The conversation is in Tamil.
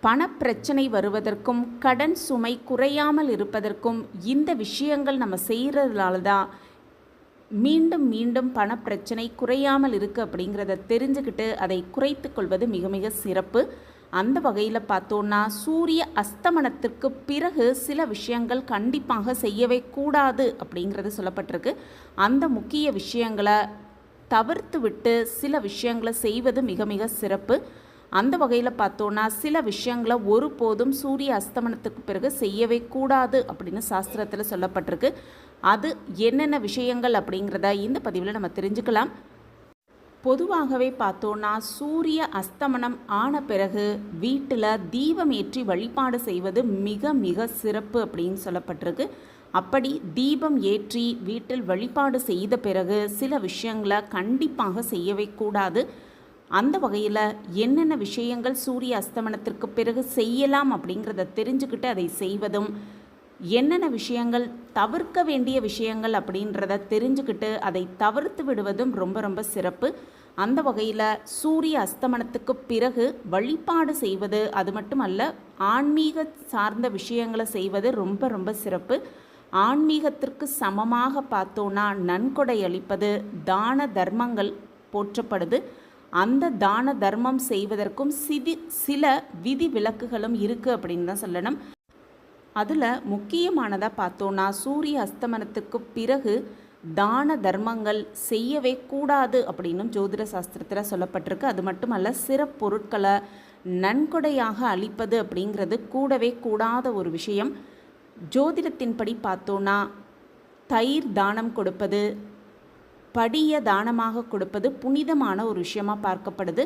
பணப்பிரச்சனை வருவதற்கும் கடன் சுமை குறையாமல் இருப்பதற்கும் இந்த விஷயங்கள் நம்ம செய்கிறதுனால தான் மீண்டும் மீண்டும் பணப்பிரச்சனை குறையாமல் இருக்குது அப்படிங்கிறத தெரிஞ்சுக்கிட்டு அதை குறைத்து கொள்வது மிக மிக சிறப்பு. அந்த வகையில் பார்த்தோன்னா சூரிய அஸ்தமனத்திற்கு பிறகு சில விஷயங்கள் கண்டிப்பாக செய்யவே கூடாது அப்படிங்கிறது சொல்லப்பட்டிருக்கு. அந்த முக்கிய விஷயங்களை தவிர்த்து விட்டு சில விஷயங்களை செய்வது மிக மிக சிறப்பு. அந்த வகையில் பார்த்தோன்னா சில விஷயங்களை ஒருபோதும் சூரிய அஸ்தமனத்துக்கு பிறகு செய்யவே கூடாது அப்படின்னு சாஸ்திரத்தில் சொல்லப்பட்டிருக்கு. அது என்னென்ன விஷயங்கள் அப்படிங்கிறத இந்த பதிவில் நம்ம தெரிஞ்சுக்கலாம். பொதுவாகவே பார்த்தோன்னா சூரிய அஸ்தமனம் ஆன பிறகு வீட்டில் தீபம் ஏற்றி வழிபாடு செய்வது மிக மிக சிறப்பு அப்படின்னு சொல்லப்பட்டிருக்கு. அப்படி தீபம் ஏற்றி வீட்டில் வழிபாடு செய்த பிறகு சில விஷயங்களை கண்டிப்பாக செய்யவே கூடாது. அந்த வகையில் என்னென்ன விஷயங்கள் சூரிய அஸ்தமனத்திற்கு பிறகு செய்யலாம் அப்படிங்கிறத தெரிஞ்சுக்கிட்டு அதை செய்வதும், என்னென்ன விஷயங்கள் தவிர்க்க வேண்டிய விஷயங்கள் அப்படின்றத தெரிஞ்சுக்கிட்டு அதை தவிர்த்து விடுவதும் ரொம்ப ரொம்ப சிறப்பு. அந்த வகையில் சூரிய அஸ்தமனத்துக்கு பிறகு வழிபாடு செய்வது, அது மட்டுமல்ல ஆன்மீக சார்ந்த விஷயங்களை செய்வது ரொம்ப ரொம்ப சிறப்பு. ஆன்மீகத்திற்கு சமமாக பார்த்தோன்னா நன்கொடை அளிப்பது, தான தர்மங்கள் போற்றப்படுது. அந்த தான தர்மம் செய்வதற்கும் சில விதி விலக்குகளும் இருக்குது அப்படின்னு தான் சொல்லணும். அதில் முக்கியமானதாக பார்த்தோன்னா சூரிய அஸ்தமனத்துக்கு பிறகு தான தர்மங்கள் செய்யவே கூடாது அப்படின்னும் ஜோதிட சாஸ்திரத்தில் சொல்லப்பட்டிருக்கு. அது மட்டுமல்ல சிறப்பொருட்களை நன்கொடையாக அளிப்பது அப்படிங்கிறது கூடவே கூடாத ஒரு விஷயம். ஜோதிடத்தின்படி பார்த்தோன்னா தயிர் தானம் கொடுப்பது, படிய தானமாக கொடுப்பது புனிதமான ஒரு விஷயமாக பார்க்கப்படுது.